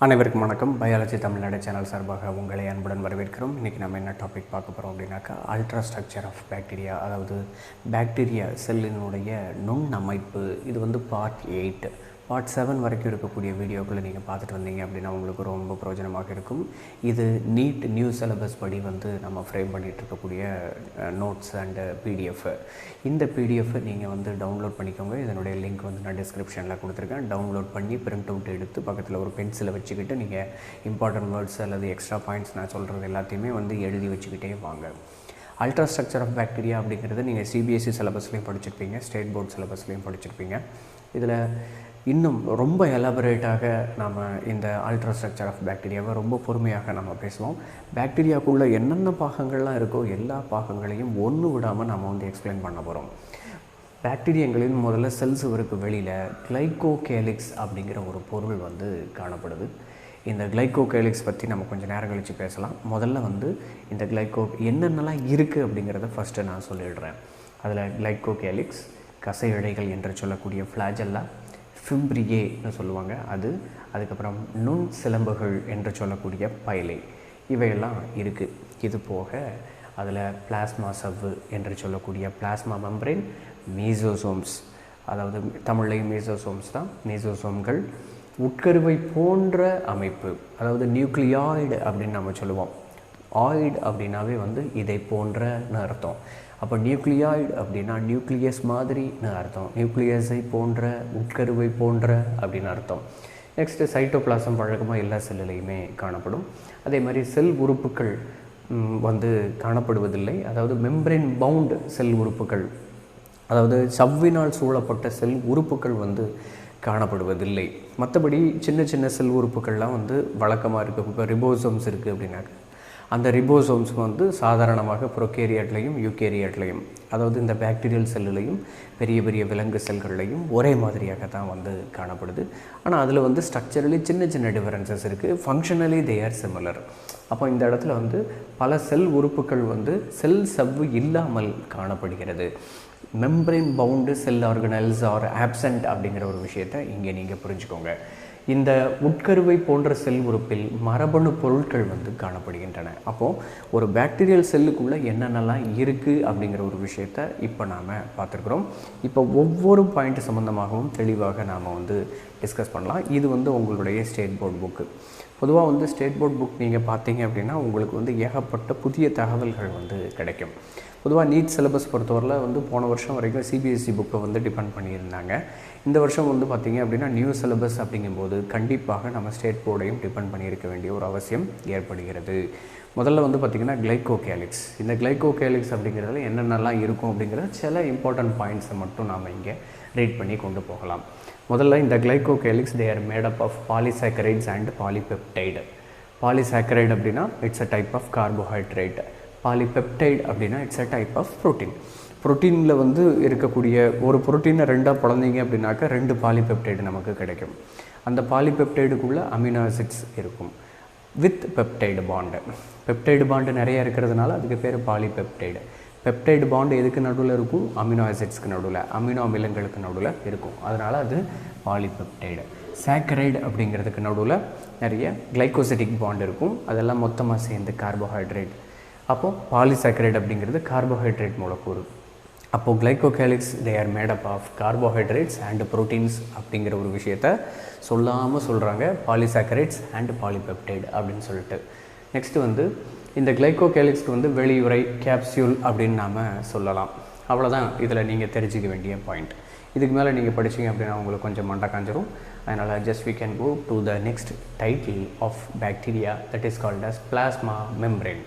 அனைவருக்கும் வணக்கம். Biology Tamil Nadu channel சார்பாக உங்களை அன்புடன் வரவேற்கிறோம். இன்றைக்கி நம்ம என்ன டாபிக் பார்க்க போகிறோம் அப்படின்னாக்கா, அல்ட்ரா ஸ்ட்ரக்சர் ஆஃப் பாக்டீரியா, அதாவது பாக்டீரியா செல்லினுடைய நுண் அமைப்பு. இது வந்து பார்ட் 8. பார்ட் 7 வரைக்கும் இருக்கக்கூடிய வீடியோக்களை நீங்கள் பார்த்துட்டு வந்தீங்க அப்படின்னா உங்களுக்கு ரொம்ப பிரயோஜனமாக இருக்கும். இது நீட் நியூ சிலபஸ் படி வந்து நம்ம ஃப்ரேம் பண்ணிகிட்டு இருக்கக்கூடிய நோட்ஸ் அண்டு பிடிஎஃப். இந்த பிடிஎஃப் நீங்கள் வந்து டவுன்லோட் பண்ணிக்கோங்க. இதனுடைய லிங்க் வந்து நான் டிஸ்கிரிப்ஷனில் கொடுத்துருக்கேன். டவுன்லோட் பண்ணி பிரிண்ட் அவுட் எடுத்து பக்கத்தில் ஒரு பென்சிலை வச்சுக்கிட்டு நீங்கள் இம்பார்ட்டன்ட் வேர்ட்ஸ் அல்லது எக்ஸ்ட்ரா பாயிண்ட்ஸ் நான் சொல்கிறது எல்லாத்தையுமே வந்து எழுதி வச்சுக்கிட்டே வாங்க. அல்ட்ரா ஸ்ட்ரக்சர் ஆஃப் பாக்டீரியா அப்படிங்கிறது நீங்கள் சிபிஎஸ்சி சிலபஸ்லேயும் படிச்சிருப்பீங்க, ஸ்டேட் போர்ட் சிலபஸ்லேயும் படிச்சிருப்பீங்க. இதில் இன்னும் ரொம்ப எலாபரேட்டாக நாம் இந்த அல்ட்ரா ஸ்ட்ரக்சர் ஆஃப் பாக்டீரியாவை ரொம்ப பொறுமையாக நம்ம பேசுவோம். பாக்டீரியாவுக்குள்ளே என்னென்ன பாகங்கள்லாம் இருக்கோ எல்லா பாகங்களையும் ஒன்று விடாமல் நம்ம வந்து எக்ஸ்பிளைன் பண்ண போகிறோம். பாக்டீரியாங்களின் முதல்ல செல் சுவருக்கு வெளியில் கிளைகோகேலிக்ஸ் அப்படிங்கிற ஒரு பொருள் வந்து காணப்படுது. இந்த கிளைகோகேலிக்ஸ் பற்றி நம்ம கொஞ்சம் நேரம் கழித்து பேசலாம். முதல்ல வந்து இந்த என்னென்னலாம் இருக்குது அப்படிங்கிறத ஃபஸ்ட்டு நான் சொல்லிடுறேன். அதில் கிளைகோகேலிக்ஸ், கசை இழைகள் என்று சொல்லக்கூடிய ஃப்ளாஜெல்லா, ஃபிம்ப்ரியே சொல்லுவாங்க அதுக்கப்புறம் நுண் சிலம்புகள் என்று சொல்லக்கூடிய பைலை, இவையெல்லாம் இருக்குது. இது போக அதில் பிளாஸ்மா சவ்வு என்று சொல்லக்கூடிய பிளாஸ்மா மெம்பரேன், மீசோசோம்ஸ், அதாவது தமிழ்லையும் மீசோசோம்ஸ் தான், மீசோசோம்கள், உட்கருவை போன்ற அமைப்பு, அதாவது நியூக்ளியாய்டு அப்படின்னு நம்ம சொல்லுவோம். ஆய்டு அப்படின்னாவே வந்து இதை போன்றன்னு அர்த்தம். அப்போ நியூக்ளியாய்டு அப்படின்னா நியூக்ளியஸ் மாதிரின்னு அர்த்தம். நியூக்ளியஸை போன்ற, உட்கருவை போன்ற அப்படின்னு அர்த்தம். நெக்ஸ்ட்டு சைட்டோபிளாசம் வழக்கமாக எல்லா செல்லுலையுமே காணப்படும். அதே மாதிரி செல் உறுப்புகள் வந்து காணப்படுவதில்லை. அதாவது மெம்பரேன் பவுண்ட் செல் உறுப்புகள், அதாவது சவ்வினால் சூழப்பட்ட செல் உறுப்புகள் வந்து காணப்படுவதில்லை. மற்றபடி சின்ன சின்ன செல் உறுப்புகள்லாம் வந்து வழக்கமாக இருக்குது. இப்போ ரிபோசோம்ஸ் இருக்குது அப்படின்னாக்க அந்த ரிபோசோம்ஸ் வந்து சாதாரணமாக ப்ரோகேரியாட்லையும் யூகேரியாட்லையும், அதாவது இந்த பாக்டீரியல் செல்லுலையும் பெரிய பெரிய விலங்கு செல்கள்லையும் ஒரே மாதிரியாக தான் வந்து காணப்படுது. ஆனால் அதில் வந்து ஸ்ட்ரக்சரலி சின்ன சின்ன டிஃபரன்சஸ் இருக்குது. Functionally they are similar. அப்போ இந்த இடத்துல வந்து பல செல் உறுப்புகள் வந்து செல் சவ்வு இல்லாமல் காணப்படுகிறது. Membrane bound cell organelles are absent அப்படிங்கிற ஒரு விஷயத்தை இங்கே நீங்கள் புரிஞ்சுக்கோங்க. இந்த உட்கருவை போன்ற செல் உறுப்பில் மரபணு பொருட்கள் வந்து காணப்படுகின்றன. அப்போது ஒரு பாக்டீரியல் செல்லுக்குள்ளே என்னென்னலாம் இருக்குது அப்படிங்கிற ஒரு விஷயத்தை இப்போ நாம் பார்த்துருக்குறோம். இப்போ ஒவ்வொரு பாயிண்ட் சம்மந்தமாகவும் தெளிவாக நாம் வந்து டிஸ்கஸ் பண்ணலாம். இது வந்து உங்களுடைய ஸ்டேட் போர்ட் புக்கு. பொதுவாக வந்து ஸ்டேட் போர்ட் புக் நீங்கள் பார்த்தீங்க அப்படின்னா உங்களுக்கு வந்து ஏகப்பட்ட புதிய தகவல்கள் வந்து கிடைக்கும். பொதுவாக நீட் சிலபஸ் பொறுத்தவரையில் வந்து போன வருஷம் வரைக்கும் சிபிஎஸ்சி புக்கை வந்து டிபெண்ட் பண்ணியிருந்தாங்க. இந்த வருஷம் வந்து பார்த்திங்க அப்படின்னா நியூ சிலபஸ் அப்படிங்கும்போது கண்டிப்பாக நம்ம ஸ்டேட் போர்டையும் டிபெண்ட் பண்ணியிருக்க வேண்டிய ஒரு அவசியம் ஏற்படுகிறது. முதல்ல வந்து பார்த்திங்கன்னா கிளைகோகேலிக்ஸ். இந்த கிளைகோகேலிக்ஸ் அப்படிங்கிறதுல என்னென்னலாம் இருக்கும் அப்படிங்கிற சில இம்பார்ட்டன்ட் பாயிண்ட்ஸை மட்டும் நாம் இங்கே ரீட் பண்ணி கொண்டு போகலாம். முதல்ல இந்த glycocalyx they are made up of polysaccharides and polypeptide. Polysaccharide அப்படின்னா it's a type of carbohydrate. Polypeptide அப்படின்னா it's a type of protein. ப்ரோட்டீனில் வந்து இருக்கக்கூடிய ஒரு ப்ரோட்டீனை ரெண்டாக பிளந்தீங்க அப்படின்னாக்கா 2 பாலிபெப்டைடு நமக்கு கிடைக்கும். அந்த பாலிபெப்டைடுக்குள்ளே அமினோ ஆசிட்ஸ் இருக்கும் with peptide bond. Peptide bond நிறைய இருக்கிறதுனால அதுக்கு பேர் பாலிபெப்டைடு. பெப்டைடு பாண்டு எதுக்கு நடுவில் இருக்கும்? அமினோ ஆசிட்ஸ்க்கு நடுவில், அமினோ அமிலங்களுக்கு நடுவில் இருக்கும். அதனால் அது பாலிபெப்டைடு. சாக்கரைடு அப்படிங்கிறதுக்கு நடுவில் நிறைய கிளைகோசிட்டிக் பாண்டு இருக்கும். அதெல்லாம் மொத்தமாக சேர்ந்து கார்போஹைட்ரேட். அப்போது பாலிசாக்கரைடு அப்படிங்கிறது கார்போஹைட்ரேட் மூலக்கூறு. அப்போது glycocalyx they are made up of carbohydrates and proteins அப்படிங்கிற ஒரு விஷயத்த சொல்லாமல் சொல்கிறாங்க, பாலிசாக்கரைட்ஸ் அண்ட் பாலிபெப்டைடு அப்படின்னு சொல்லிட்டு. நெக்ஸ்ட்டு வந்து இந்த கிளைகோகேலிக்ஸ்க்கு வந்து வெளியுறை கேப்சியூல் அப்படின்னு நாம் சொல்லலாம். அவ்வளோதான் இதில் நீங்கள் தெரிஞ்சிக்க வேண்டிய பாயிண்ட். இதுக்கு மேலே நீங்கள் படிச்சிங்க அப்படின்னா உங்களுக்கு கொஞ்சம் மண்டை காஞ்சிரும். அதனால் just we can go to the next title of bacteria that is called as plasma membrane.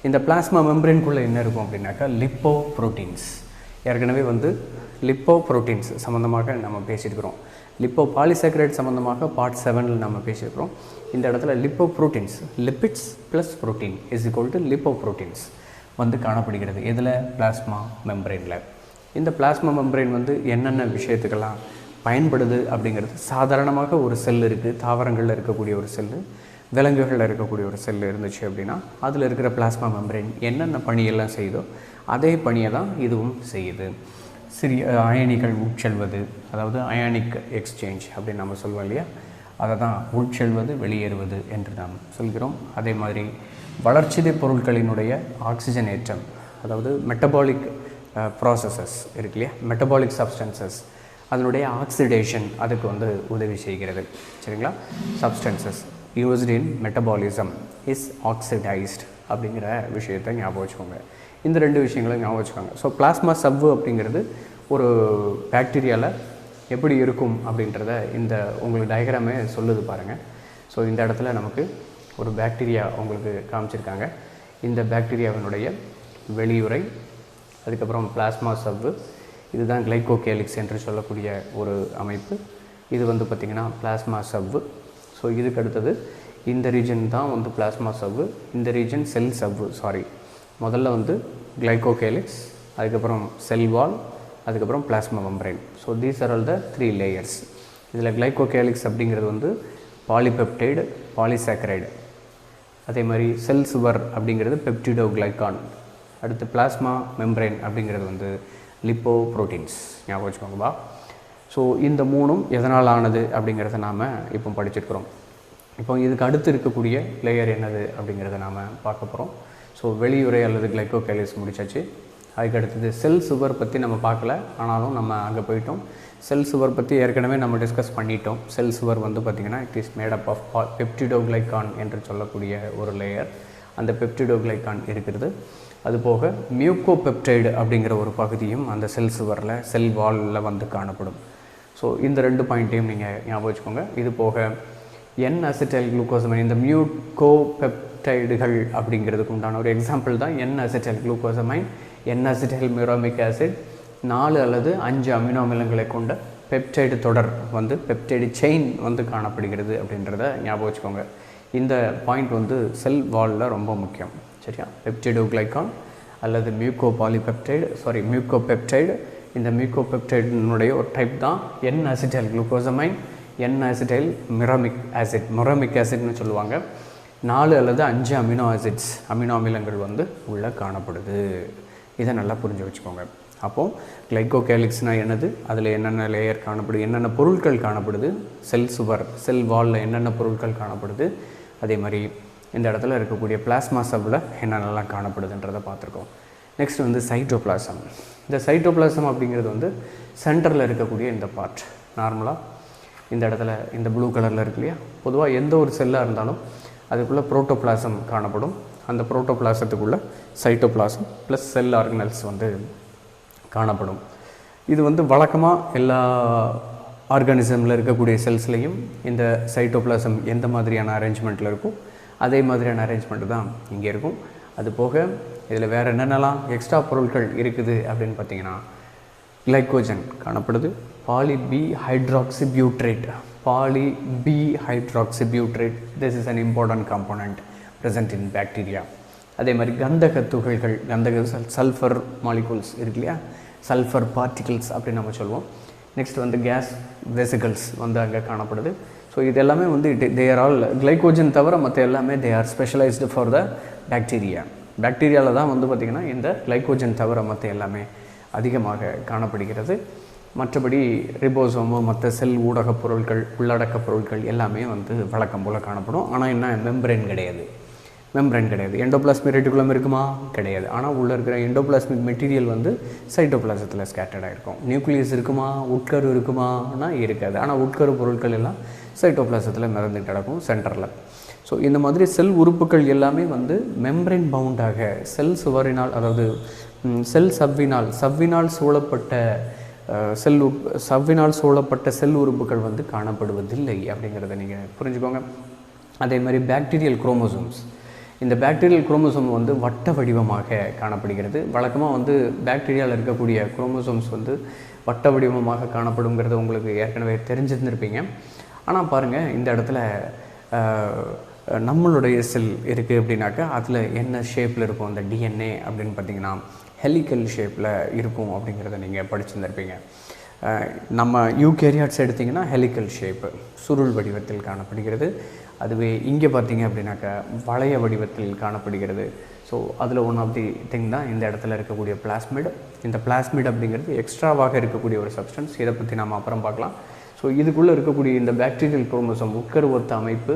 இந்த பிளாஸ்மா மெம்பரேனுக்குள்ளே என்ன இருக்கும் அப்படின்னாக்கா லிப்போ ப்ரோட்டீன்ஸ். ஏற்கனவே வந்து லிப்போ ப்ரோட்டீன்ஸ் சம்மந்தமாக நம்ம பேசியிருக்கிறோம். லிப்போ பாலிசாக்கரைட் சம்மந்தமாக பார்ட் 7 நம்ம பேசியிருக்கிறோம். இந்த இடத்துல lipo proteins, lipids plus protein is equal to lipo proteins வந்து காணப்படுகிறது. இதில் பிளாஸ்மா மெம்பரேனில். இந்த பிளாஸ்மா மெம்பரேன் வந்து என்னென்ன விஷயத்துக்கெல்லாம் பயன்படுது அப்படிங்கிறது, சாதாரணமாக ஒரு செல் இருக்குது, தாவரங்களில் இருக்கக்கூடிய ஒரு செல்லு, விலங்குகளில் இருக்கக்கூடிய ஒரு செல் இருந்துச்சு அப்படின்னா அதில் இருக்கிற பிளாஸ்மா மெம்பரேன் என்னென்ன பணியெல்லாம் செய்யுதோ அதே பணியை தான் இதுவும் செய்யுது. சிறிய அயனிகள் உட்செல்வது, அதாவது அயானிக் எக்ஸ்சேஞ்ச் அப்படின்னு நம்ம சொல்லுவோம் இல்லையா, அதை தான் உட்செல்வது வெளியேறுவது என்று நாம் சொல்கிறோம். அதே மாதிரி வளர்ச்சிதை பொருட்களினுடைய ஆக்சிஜனேற்றம், அதாவது மெட்டபாலிக் ப்ராசஸஸ் இருக்கு இல்லையா, மெட்டபாலிக் சப்ஸ்டன்சஸ், அதனுடைய ஆக்சிடேஷன் அதுக்கு வந்து உதவி செய்கிறது. சரிங்களா? Substances used in metabolism is oxidised அப்படிங்கிற விஷயத்தை ஞாபகம் வச்சுக்கோங்க. இந்த 2 விஷயங்களும் ஞாபகம் வச்சுக்கோங்க. ஸோ பிளாஸ்மா சவ்வு அப்படிங்கிறது ஒரு பாக்டீரியாவில் எப்படி இருக்கும் அப்படின்றத இந்த உங்களுக்கு டயக்ராமே சொல்லுது பாருங்கள். ஸோ இந்த இடத்துல நமக்கு ஒரு பாக்டீரியா உங்களுக்கு காமிச்சிருக்காங்க. இந்த பாக்டீரியாவினுடைய வெளியுறை, அதுக்கப்புறம் பிளாஸ்மா சவ்வு, இதுதான் கிளைகோகேலிக்ஸ் என்று சொல்லக்கூடிய ஒரு அமைப்பு. இது வந்து பார்த்திங்கன்னா பிளாஸ்மா சவ்வு. ஸோ இதுக்கு அடுத்தது இந்த ரீஜன் தான் வந்து பிளாஸ்மா சவ்வு, இந்த ரீஜன் செல் சவ்வு. முதல்ல வந்து கிளைகோகேலிக்ஸ், அதுக்கப்புறம் செல் வால், அதுக்கப்புறம் plasma membrane. So these are all the 3 layers. இதில் கிளைகோகேலிக்ஸ் அப்படிங்கிறது வந்து பாலிபெப்டைடு, பாலிசாக்கரைடு. அதே மாதிரி செல் சுவர் அப்படிங்கிறது பெப்டிடோ கிளைகான். அடுத்து பிளாஸ்மா மெம்பரேன் அப்படிங்கிறது வந்து லிப்போ ப்ரோட்டீன்ஸ். ஞாபகம் வச்சுக்கோங்கப்பா. ஸோ இந்த 3ம் எதனால் ஆனது அப்படிங்கிறத நாம் இப்போ படிச்சிருக்கிறோம். இப்போ இதுக்கு அடுத்து இருக்கக்கூடிய லேயர் என்னது அப்படிங்கிறத நாம் பார்க்க போகிறோம். ஸோ வெளியுறை அல்லது கிளைகோகேலிக்ஸ் முடிச்சாச்சு. அதுக்கு அடுத்தது செல் சுவர் பற்றி நம்ம பார்க்கல, ஆனாலும் நம்ம அங்கே போயிட்டோம். செல் சுவர் பற்றி ஏற்கனவே நம்ம டிஸ்கஸ் பண்ணிட்டோம். செல் சுவர் வந்து பார்த்திங்கன்னா it is made up of peptidoglycan என்று சொல்லக்கூடிய ஒரு லேயர். அந்த பெப்டிடோகிளைகான் இருக்கிறது. அதுபோக மியூக்கோபெப்டைடு அப்படிங்கிற ஒரு பகுதியும் அந்த செல் சுவரில், செல் வாலில் வந்து காணப்படும். ஸோ இந்த 2 பாயிண்ட்டையும் நீங்கள் ஞாபகம் வச்சுக்கோங்க. இது போக என் அசிட்டைல் குளுக்கோசமைன், இந்த மியூக்கோபெப்டைடுகள் அப்படிங்கிறதுக்கு உண்டான ஒரு எக்ஸாம்பிள் தான் N acetyl glucosamine, N acetyl muramic acid. 4 அல்லது 5 அமினோ அமிலங்களை கொண்ட பெப்டைடு தொடர் வந்து பெப்டைடு செயின் வந்து காணப்படுகிறது அப்படின்றத ஞாபகம் வச்சுக்கோங்க. இந்த பாயிண்ட் வந்து செல் வாலில் ரொம்ப முக்கியம். சரியா? பெப்டிடோகிளைகான் அல்லது மியூக்கோபெப்டைடு. இந்த மியூக்கோபெப்டைடினுடைய ஒரு டைப் தான் N acetyl glucosamine, N acetyl muramic acid. Muramic ஆசிட்னு சொல்லுவாங்க. 4 அல்லது 5 அமினோ அமிலங்கள் வந்து உள்ளே காணப்படுது. இதை நல்லா புரிஞ்சு வச்சுக்கோங்க. அப்போது கிளைகோகேலிக்ஸ்னால் என்னது, அதில் என்னென்ன லேயர் காணப்படுது, என்னென்ன பொருட்கள் காணப்படுது, செல் சுவர், செல் வாலில் என்னென்ன பொருட்கள் காணப்படுது, அதே மாதிரி இந்த இடத்துல இருக்கக்கூடிய பிளாஸ்மா சவ்வில் என்னென்னலாம் காணப்படுதுன்றதை பார்த்துருக்கோம். நெக்ஸ்ட் வந்து சைட்டோபிளாசம். இந்த சைட்டோபிளாசம் அப்படிங்கிறது வந்து சென்டரில் இருக்கக்கூடிய இந்த பார்ட். நார்மலாக இந்த இடத்துல இந்த ப்ளூ கலரில் இருக்கு இல்லையா, பொதுவாக எந்த ஒரு செல்லாக இருந்தாலும் அதுக்குள்ளே புரோட்டோபிளாசம் காணப்படும். அந்த புரோட்டோபிளாசத்துக்குள்ளே சைட்டோபிளாசம் ப்ளஸ் செல் ஆர்கனல்ஸ் வந்து காணப்படும். இது வந்து வழக்கமாக எல்லா ஆர்கானிசமில் இருக்கக்கூடிய செல்ஸ்லேயும் இந்த சைட்டோபிளாசம் எந்த மாதிரியான அரேஞ்ச்மெண்ட்டில் இருக்கும் அதே மாதிரியான அரேஞ்ச்மெண்ட்டு தான் இங்கே இருக்கும். அது போக இதில் வேறு என்னென்னலாம் எக்ஸ்ட்ரா பொருட்கள் இருக்குது அப்படின்னு பார்த்தீங்கன்னா, கிளைக்கோஜன் காணப்படுது, poly B hydroxybutyrate. This is an important component present in bacteria. அதே மாதிரி கந்தக துகள்கள், சல்ஃபர் மாலிகூல்ஸ் இருக்கு இல்லையா, சல்ஃபர் பார்ட்டிகிள்ஸ் அப்படின்னு நம்ம சொல்லுவோம். நெக்ஸ்ட் வந்து கேஸ் வெசிகல்ஸ் வந்து அங்கே காணப்படுது. ஸோ இது எல்லாமே வந்து தே ஆர் ஆல் கிளைக்கோஜன் தவிர மற்ற எல்லாமே they are specialised for the bacteria. பாக்டீரியாவில் தான் வந்து பார்த்திங்கன்னா இந்த கிளைக்கோஜன் தவிர மற்ற எல்லாமே அதிகமாக காணப்படுகிறது. மற்றபடி ரிபோசோமோ மற்ற செல் ஊடக பொருட்கள், உள்ளடக்க பொருட்கள் எல்லாமே வந்து வழக்கம் போல் காணப்படும். ஆனால் என்ன, மெம்பரேன் கிடையாது. எண்டோபிளாஸ்மிக் ரெட்டிகுலம் இருக்குமா? கிடையாது. ஆனால் உள்ளே இருக்கிற எண்டோபிளாஸ்மிக் மெட்டீரியல் வந்து சைட்டோபிளாசத்தில் ஸ்கேட்டர்டாக இருக்கும். நியூக்ளியஸ் இருக்குமா? உட்கரு இருக்குமானா இருக்காது. ஆனால் உட்கரு பொருட்கள் எல்லாம் சைட்டோபிளாசத்தில் மிதந்துட்டு கிடக்கும் சென்டரில். ஸோ இந்த மாதிரி செல் உறுப்புகள் எல்லாமே வந்து மெம்பரேன் பவுண்டாக செல் சுவரினால், அதாவது செல் சவ்வினால் சூழப்பட்ட செல் உறுப்புகள் வந்து காணப்படுவதில்லை அப்படிங்கிறத நீங்கள் புரிஞ்சுக்கோங்க. அதே மாதிரி பாக்டீரியல் குரோமோசோம்ஸ், இந்த பாக்டீரியல் குரோமோசோம் வந்து வட்ட வடிவமாக காணப்படுகிறது. வழக்கமாக வந்து பாக்டீரியாவில் இருக்கக்கூடிய குரோமோசோம்ஸ் வந்து வட்ட வடிவமாக காணப்படுங்கிறது உங்களுக்கு ஏற்கனவே தெரிஞ்சிருந்திருப்பீங்க. ஆனால் பாருங்கள், இந்த இடத்துல நம்மளுடைய செல் இருக்குது அப்படின்னாக்கா அதில் என்ன ஷேப்பில் இருக்கும் அந்த டிஎன்ஏ அப்படின்னு பார்த்திங்கன்னா ஹெலிக்கல் ஷேப்பில் இருக்கும் அப்படிங்கிறத நீங்கள் படிச்சுருந்துருப்பீங்க. நம்ம யூகேரியாட்ஸ் எடுத்திங்கன்னா ஹெலிக்கல் ஷேப்பு சுருள் வடிவத்தில் காணப்படுகிறது. அதுவே இங்கே பார்த்திங்க அப்படின்னாக்கா வளைய வடிவத்தில் காணப்படுகிறது. ஸோ அதில் ஒன் ஆஃப் தி திங் தான் இந்த இடத்துல இருக்கக்கூடிய பிளாஸ்மிட். இந்த பிளாஸ்மிட் அப்படிங்கிறது எக்ஸ்ட்ராவாக இருக்கக்கூடிய ஒரு சப்ஸ்டன்ஸ். இதை பற்றி நாம் அப்புறம் பார்க்கலாம். ஸோ இதுக்குள்ளே இருக்கக்கூடிய இந்த பாக்டீரியல் குரோமோசோம் உட்கரு ஒத்த அமைப்பு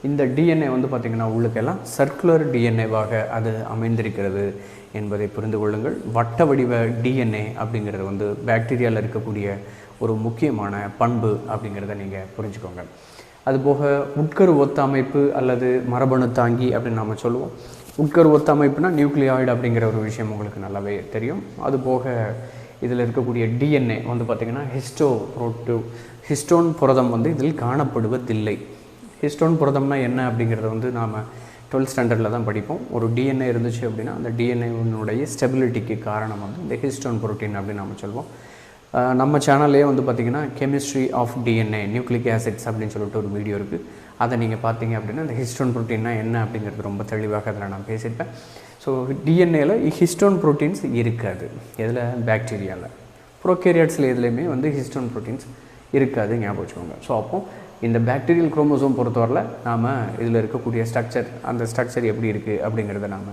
இந்த டிஎன்ஏ வந்து பார்த்திங்கன்னா உள்ளுக்கெல்லாம் சர்க்குலர் டிஎன்ஏவாக அது அமைந்திருக்கிறது என்பதை புரிந்து கொள்ளுங்கள். வட்ட வடிவ டிஎன்ஏ அப்படிங்கிறது வந்து பாக்டீரியாவில் இருக்கக்கூடிய ஒரு முக்கியமான பண்பு அப்படிங்கிறத நீங்கள் புரிஞ்சுக்கோங்க. அதுபோக உட்கரு ஒத்த அமைப்பு அல்லது மரபணு தாங்கி அப்படின்னு நம்ம சொல்லுவோம். உட்கரு ஒத்த அமைப்புனா நியூக்ளியாய்டு அப்படிங்கிற ஒரு விஷயம் உங்களுக்கு நல்லாவே தெரியும். அதுபோக இதில் இருக்கக்கூடிய டிஎன்ஏ வந்து பார்த்திங்கன்னா ஹிஸ்டோன் புரதம் வந்து இதில் காணப்படுவதில்லை. ஹிஸ்டோன் புரதம்னா என்ன அப்படிங்கிறத வந்து நாம் 12th ஸ்டாண்டர்டில் தான் படிப்போம். ஒரு டிஎன்ஏ இருந்துச்சு அப்படின்னா அந்த டிஎன்ஏனுடைய ஸ்டெபிலிட்டிக்கு காரணம் வந்து இந்த ஹிஸ்டோன் புரோட்டீன் அப்படின்னு நம்ம சொல்லுவோம். நம்ம சேனல்லே வந்து பார்த்திங்கன்னா chemistry of DNA nucleic acids அப்படின்னு சொல்லிட்டு ஒரு வீடியோ இருக்குது. அதை நீங்கள் பார்த்தீங்க அப்படின்னா இந்த ஹிஸ்டோன் புரோட்டீன்னா என்ன அப்படிங்கிறது ரொம்ப தெளிவாக அதில் நான் பேசியிருப்பேன். ஸோ டிஎன்ஏல ஹிஸ்டோன் புரோட்டீன்ஸ் இருக்காது. எதில்? பாக்டீரியாவில். ப்ரோகேரியாட்ஸில் எதுலேயுமே வந்து ஹிஸ்டோன் புரோட்டீன்ஸ் இருக்காது, ஞாபகம் வச்சுக்கோங்க. ஸோ அப்போது இந்த பாக்டீரியல் குரோமோசோம் பொறுத்தவரையில் நாம் இதில் இருக்கக்கூடிய ஸ்ட்ரக்சர், அந்த ஸ்ட்ரக்சர் எப்படி இருக்குது அப்படிங்கிறத நாம்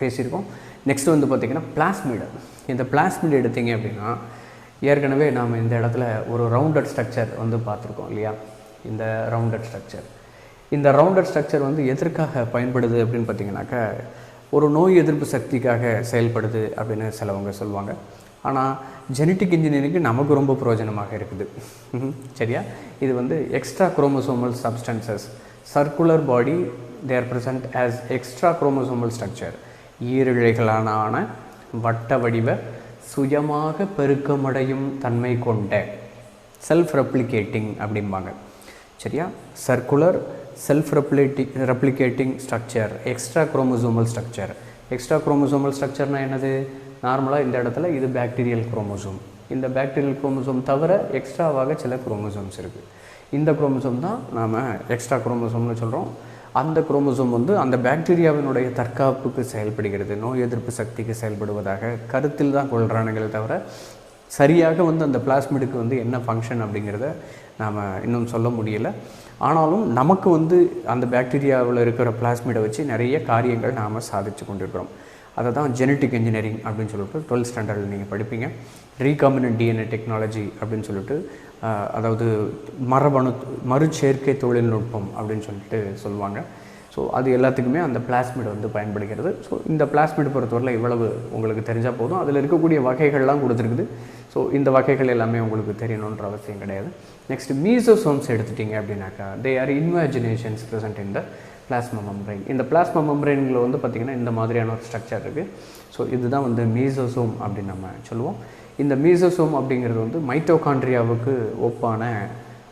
பேசியிருக்கோம். நெக்ஸ்ட் வந்து பார்த்திங்கன்னா பிளாஸ்மிடு. இந்த பிளாஸ்மிடு எடுத்திங்க அப்படின்னா ஏற்கனவே நாம் இந்த இடத்துல ஒரு ரவுண்டட் ஸ்ட்ரக்சர் வந்து பார்த்துருக்கோம் இல்லையா? இந்த ரவுண்டட் ஸ்ட்ரக்சர் வந்து எதற்காக பயன்படுது அப்படின்னு பார்த்திங்கனாக்கா ஒரு நோய் எதிர்ப்பு சக்திக்காக செயல்படுது அப்படின்னு சிலவங்க சொல்லுவாங்க. ஆனால் ஜெனட்டிக் இன்ஜினியரிங்க்கு நமக்கு ரொம்ப பிரயோஜனமாக இருக்குது. சரியா? இது வந்து extra chromosomal substances circular body there present as extra chromosomal structure. ஈரிழைகளான வட்ட வடிவ சுயமாக பெருக்கமடையும் தன்மை கொண்ட செல்ஃப் ரெப்ளிகேட்டிங் அப்படிம்பாங்க. சரியா? Circular self replicating structure, extra chromosomal structure. Extra chromosomal ஸ்ட்ரக்சர்னால் என்னது? நார்மலாக இந்த இடத்துல இது பாக்டீரியல் குரோமோசோம். இந்த பாக்டீரியல் குரோமோசோம் தவிர எக்ஸ்ட்ராவாக சில குரோமோசோம்ஸ் இருக்குது. இந்த குரோமோசோம் தான் நாம் எக்ஸ்ட்ரா குரோமோசோம்னு சொல்கிறோம். அந்த குரோமோசோம் வந்து அந்த பாக்டீரியாவினுடைய தற்காப்புக்கு செயல்படுகிறது, நோய் எதிர்ப்பு சக்திக்கு செயல்படுவதாக கருத்தில் தான் கொள்கிறானுங்களே தவிர சரியாக வந்து அந்த பிளாஸ்மிடுக்கு வந்து என்ன ஃபங்க்ஷன் அப்படிங்கிறத நாம் இன்னும் சொல்ல முடியலை. ஆனாலும் நமக்கு வந்து அந்த பாக்டீரியாவில் இருக்கிற பிளாஸ்மிடை வச்சு நிறைய காரியங்கள் நாம் சாதித்து கொண்டிருக்கிறோம். அதை தான் ஜெனட்டிக் இன்ஜினியரிங் அப்படின்னு சொல்லிட்டு 12th ஸ்டாண்டர்டில் நீங்கள் படிப்பீங்க. ரீகாம்பினன்ட் டிஎன்ஏ டெக்னாலஜி அப்படின்னு சொல்லிட்டு, அதாவது மறுச்சேர்க்கை தொழில்நுட்பம் அப்படின்னு சொல்லிட்டு சொல்லுவாங்க. ஸோ அது எல்லாத்துக்குமே அந்த பிளாஸ்மிட் வந்து பயன்படுகிறது. ஸோ இந்த பிளாஸ்மிட் பொறுத்தவரையில் இவ்வளவு உங்களுக்கு தெரிஞ்சால் போதும். அதில் இருக்கக்கூடிய வகைகள்லாம் கொடுத்துருக்குது. ஸோ இந்த வகைகள் எல்லாமே உங்களுக்கு தெரியணுன்ற அவசியம் கிடையாது. நெக்ஸ்ட் மீசோசோம்ஸ் எடுத்துட்டிங்க அப்படின்னாக்கா they are invaginations present in the plasma membrane. இந்த பிளாஸ்மா மெம்பரைனில் வந்து பார்த்திங்கன்னா இந்த மாதிரியான ஒரு ஸ்ட்ரக்சர் இருக்குது. ஸோ இதுதான் வந்து மீசோசோம் அப்படின்னு நம்ம சொல்லுவோம். இந்த மீசோசோம் அப்படிங்கிறது வந்து மைட்டோகாண்ட்ரியாவுக்கு ஒப்பான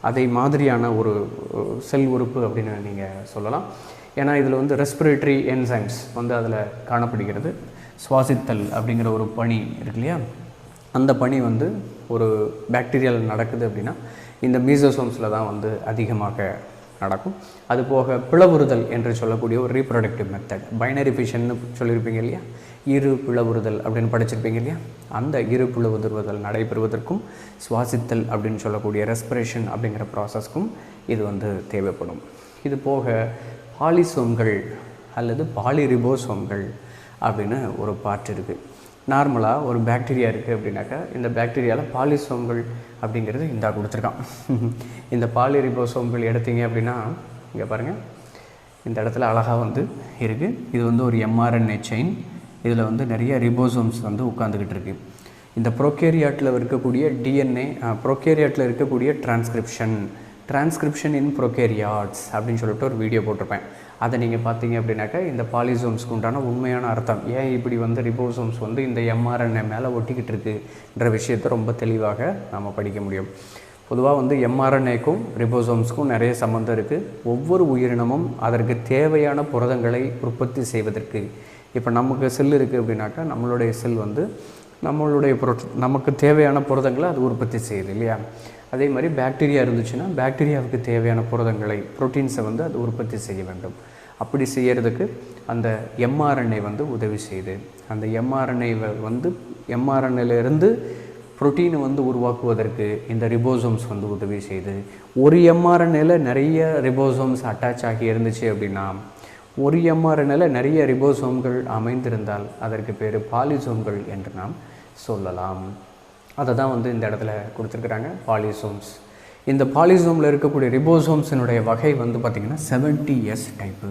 அதை மாதிரியான ஒரு செல் உறுப்பு அப்படின்னு நீங்கள் சொல்லலாம். ஏன்னா இதில் வந்து ரெஸ்பிரேட்டரி என்சைம்ஸ் வந்து அதில் காணப்படுகிறது. சுவாசித்தல் அப்படிங்கிற ஒரு பணி இருக்கு இல்லையா? அந்த பணி வந்து ஒரு பாக்டீரியாவில் நடக்குது அப்படின்னா இந்த மீசோசோம்ஸில் தான் வந்து அதிகமாக நடக்கும். அதுபோக பிளவுறுதல் என்று சொல்லக்கூடிய ஒரு ரீப்ரொடக்டிவ் மெத்தட், பைனரி ஃபிஷன்னு சொல்லியிருப்பீங்க இல்லையா? இரு பிளவுறுதல் அப்படின்னு படிச்சிருப்பீங்க இல்லையா? அந்த இரு பிளவுறுதல் நடைபெறுவதற்கும் சுவாசித்தல் அப்படின்னு சொல்லக்கூடிய ரெஸ்பிரேஷன் அப்படிங்கிற ப்ராசஸ்க்கும் இது வந்து தேவைப்படும். இது போக பாலிசோம்கள் அல்லது பாலிரிபோசோம்கள் அப்படின்னு ஒரு பார்ட் இருக்குது. நார்மலாக ஒரு பாக்டீரியா இருக்குது அப்படின்னாக்கா இந்த பாக்டீரியாவில் பாலிசோம்கள் அப்படிங்கிறது இந்த கொடுத்துருக்கான். இந்த பாலிரிபோசோம்கள் எடுத்தீங்க அப்படின்னா இங்கே பாருங்கள், இந்த இடத்துல அழகாக வந்து இருக்குது. இது வந்து ஒரு mRNA செயின். இதில் வந்து நிறைய ரிபோசோம்ஸ் வந்து உட்காந்துக்கிட்டு இருக்குது. இந்த ப்ரோகேரியாட்டில் இருக்கக்கூடிய டிஎன்ஏ, ப்ரோகேரியாட்டில் இருக்கக்கூடிய டிரான்ஸ்கிரிப்ஷன் இன் ப்ரோகேரியாட்ஸ் அப்படின்னு சொல்லிட்டு ஒரு வீடியோ போட்டிருப்பேன். அதை நீங்கள் பார்த்தீங்க அப்படின்னாக்கா இந்த பாலிசோம்ஸ்க்கு உண்டான உண்மையான அர்த்தம், ஏன் இப்படி வந்து ரிபோசோம்ஸ் வந்து இந்த mRNA மேலே ஒட்டிக்கிட்டு இருக்குன்ற விஷயத்தை ரொம்ப தெளிவாக நாம் படிக்க முடியும். பொதுவாக வந்து mRNAக்கும் ரிபோசோம்ஸ்க்கும் நிறைய சம்மந்தம் இருக்குது. ஒவ்வொரு உயிரினமும் அதற்கு தேவையான புரதங்களை உற்பத்தி செய்வதற்கு, இப்போ நமக்கு செல் இருக்குது அப்படின்னாக்கா நம்மளுடைய செல் வந்து நமக்கு தேவையான புரதங்களை அது உற்பத்தி செய்யுது இல்லையா? அதே மாதிரி பாக்டீரியா இருந்துச்சுன்னா பாக்டீரியாவுக்கு தேவையான புரதங்களை, புரோட்டீன்ஸை வந்து அது உற்பத்தி செய்ய வேண்டும். அப்படி செய்கிறதுக்கு அந்த mRNA வந்து உதவி செய்யுது. அந்த mRNAலேருந்து புரோட்டீனை வந்து உருவாக்குவதற்கு இந்த ரிபோசோம்ஸ் வந்து உதவி செய்யுது. ஒரு mRNAல நிறைய ரிபோசோம்ஸ் அட்டாச் ஆகி இருந்துச்சு அப்படின்னா, ஒரு mRNAல நிறைய ரிபோசோம்கள் அமைந்திருந்தால் அதற்கு பேர் பாலிசோம்கள் என்று நாம் சொல்லலாம். அதை தான் வந்து இந்த இடத்துல கொடுத்துருக்குறாங்க, பாலிசோம்ஸ். இந்த பாலிசோமில் இருக்கக்கூடிய ரிபோசோம்ஸினுடைய வகை வந்து பார்த்திங்கன்னா 70S டைப்பு.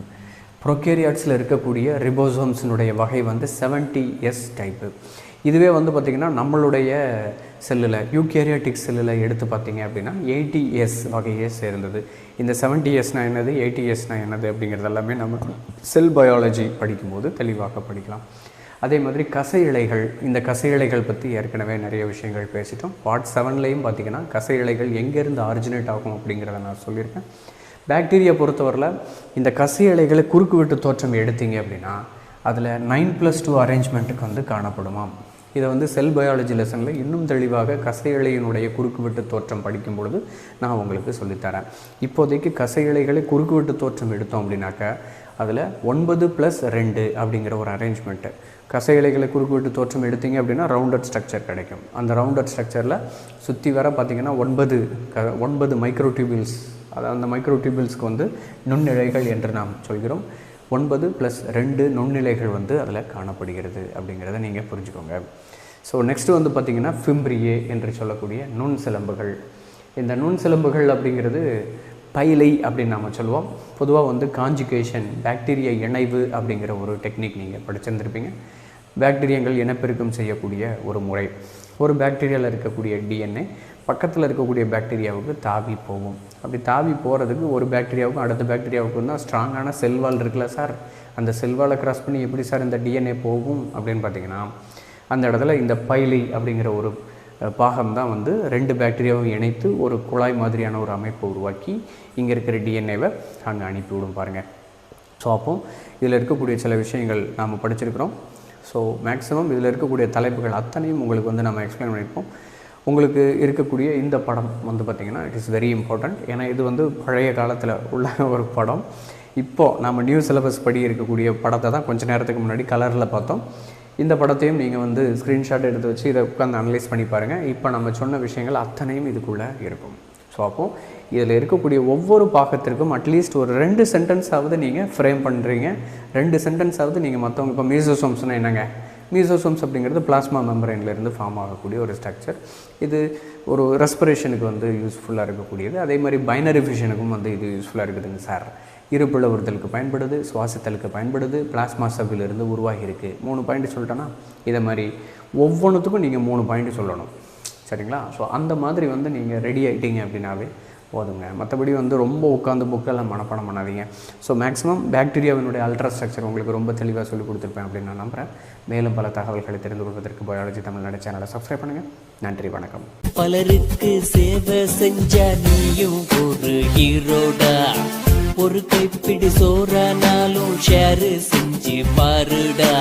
ப்ரோகேரியாட்ஸில் இருக்கக்கூடிய ரிபோசோம்ஸினுடைய வகை வந்து 70S டைப்பு. இதுவே வந்து பார்த்திங்கன்னா நம்மளுடைய செல்லில் யூகேரியாட்டிக் செல்லில் எடுத்து பார்த்திங்க அப்படின்னா 80S வகையே சேர்ந்தது. இந்த 70Sனால் என்னது, 80Sனால் என்னது அப்படிங்கிறது எல்லாமே நம்ம செல் பயாலஜி படிக்கும்போது தெளிவாக படிக்கலாம். அதே மாதிரி கசை இலைகள், இந்த கசை இலைகள் பற்றி ஏற்கனவே நிறைய விஷயங்கள் பேசிட்டோம். பார்ட் 7லையும் பார்த்திங்கன்னா கசை இலைகள் எங்கேருந்து ஆரிஜினேட் ஆகும் அப்படிங்கிறத நான் சொல்லியிருக்கேன். பாக்டீரியா பொறுத்தவரையில் இந்த கசை இலைகளை குறுக்கு வெட்டு தோற்றம் எடுத்தீங்க அப்படின்னா அதில் 9+2 அரேஞ்ச்மெண்ட்டுக்கு வந்து காணப்படுமாம். இதை வந்து செல் பயாலஜி லெசனில் இன்னும் தெளிவாக கசை இலையினுடைய குறுக்கு வெட்டு தோற்றம் படிக்கும் பொழுது நான் உங்களுக்கு சொல்லித்தரேன். இப்போதைக்கு கசை இலைகளை குறுக்கு வெட்டு தோற்றம் எடுத்தோம் அப்படின்னாக்கா அதில் 9+2 அப்படிங்கிற ஒரு அரேஞ்ச்மெண்ட்டு. கசை இலைகளை குறுக்கு வெட்டு தோற்றம் எடுத்தீங்க அப்படின்னா ரவுண்டட் ஸ்ட்ரக்சர் கிடைக்கும். அந்த ரவுண்டட் ஸ்ட்ரக்சரில் சுற்றி வர பார்த்திங்கன்னா 9 மைக்ரோடியூபிள்ஸ், அதாவது அந்த மைக்ரோடியூபிள்ஸ்க்கு வந்து நுண்ணிழைகள் என்று நாம் சொல்கிறோம். 9+2 நுண்ணிலைகள் வந்து அதில் காணப்படுகிறது அப்படிங்கிறத நீங்கள் புரிஞ்சுக்கோங்க. ஸோ நெக்ஸ்ட்டு வந்து பார்த்திங்கன்னா ஃபிம்ப்ரியே என்று சொல்லக்கூடிய நுண் சிலம்புகள். இந்த நுண் சிலம்புகள் அப்படிங்கிறது பைலை அப்படின்னு நாம் சொல்லுவோம். பொதுவாக வந்து காஞ்சுகேஷன், பாக்டீரியா இணைவு அப்படிங்கிற ஒரு டெக்னிக் நீங்கள் படிச்சிருந்துருப்பீங்க. பாக்டீரியங்கள் இனப்பெருக்கம் செய்யக்கூடிய ஒரு முறை. ஒரு பாக்டீரியாவில் இருக்கக்கூடிய டிஎன்ஏ பக்கத்தில் இருக்கக்கூடிய பாக்டீரியாவுக்கு தாவி போகும். அப்படி தாவி போகிறதுக்கு ஒரு பாக்டீரியாவுக்கும் அடுத்த பாக்டீரியாவுக்கும் தான் ஸ்ட்ராங்கான செல்வால் இருக்குல்ல சார், அந்த செல்வாலை கிராஸ் பண்ணி எப்படி சார் இந்த டிஎன்ஏ போகும் அப்படின்னு பார்த்தீங்கன்னா அந்த இடத்துல இந்த பைலி அப்படிங்கிற ஒரு பாகம் தான் வந்து 2 பாக்டீரியாவும் இணைத்து ஒரு குழாய் மாதிரியான ஒரு அமைப்பை உருவாக்கி இங்கே இருக்கிற டிஎன்ஏவை அங்கே அனுப்பிவிடும் பாருங்கள். ஸோ அப்போது இதில் இருக்கக்கூடிய சில விஷயங்கள் நாம் படிச்சிருக்கிறோம். ஸோ மேக்ஸிமம் இதில் இருக்கக்கூடிய தலைப்புகள் அத்தனையும் உங்களுக்கு வந்து நம்ம எக்ஸ்பிளைன் பண்ணியிருப்போம். உங்களுக்கு இருக்கக்கூடிய இந்த படம் வந்து பார்த்திங்கன்னா இட் இஸ் வெரி இம்பார்ட்டண்ட். ஏன்னா இது வந்து பழைய காலத்தில் உள்ள ஒரு படம். இப்போது நம்ம நியூ சிலபஸ் படி இருக்கக்கூடிய படத்தை தான் கொஞ்சம் நேரத்துக்கு முன்னாடி கலரில் பார்த்தோம். இந்த படத்தையும் நீங்கள் வந்து ஸ்க்ரீன்ஷாட் எடுத்து வச்சு இதை உட்காந்து அனலைஸ் பண்ணி பாருங்கள். இப்போ நம்ம சொன்ன விஷயங்கள் அத்தனையும் இதுக்குள்ளே இருக்கும். ஸோ அப்போது இதில் இருக்கக்கூடிய ஒவ்வொரு பாகத்திற்கும் அட்லீஸ்ட் ஒரு 2 சென்டென்ஸாவது நீங்கள் ஃப்ரேம் பண்ணுறீங்க. 2 சென்டென்ஸாவது நீங்கள் மற்றவங்க, இப்போ மீசோசோம்ஸ்னால் என்னங்க, மீசோசோம்ஸ் அப்படிங்கிறது பிளாஸ்மா மெம்பரைன்லேருந்து ஃபார்ம் ஆகக்கூடிய ஒரு ஸ்ட்ரக்சர். இது ஒரு ரெஸ்பிரேஷனுக்கு வந்து யூஸ்ஃபுல்லாக இருக்கக்கூடியது. அதே மாதிரி பைனரி ஃபிஷனுக்கும் வந்து இது யூஸ்ஃபுல்லாக இருக்குதுங்க சார். இருப்பிளவுறுதலுக்கு பயன்படுது, சுவாசித்தலுக்கு பயன்படுது, பிளாஸ்மா சவ்விலிருந்து உருவாகி இருக்குது. 3 பாயிண்ட் சொல்லிட்டேன்னா இதை மாதிரி ஒவ்வொன்றுத்துக்கும் நீங்கள் 3 பாயிண்ட் சொல்லணும், சரிங்களா? ஸோ அந்த மாதிரி வந்து நீங்கள் ரெடி ஆகிட்டீங்க அப்படின்னாவே போதுங்க. மற்றபடி வந்து ரொம்ப உட்காந்து புக்கெல்லாம் மனப்பாடம் பண்ணாதீங்க. ஸோ மேக்ஸிமம் பாக்டீரியாவினுடைய அல்ட்ரா ஸ்ட்ரக்சர் உங்களுக்கு ரொம்ப தெளிவாக சொல்லிக் கொடுத்துருப்பேன் அப்படின்னு நான் நம்புகிறேன். மேலும் பல தகவல்களை தெரிந்து கொள்வதற்கு பயாலஜி தமிழ்நாடு சேனலை சப்ஸ்கிரைப் பண்ணுங்கள். நன்றி, வணக்கம். பலருக்கு சேவை செஞ்ச நீயும் ஒரு ஹீரோடா. ஒரு கைப்பிடி சோறானாலும் ஷேர் செஞ்சு பாருடா.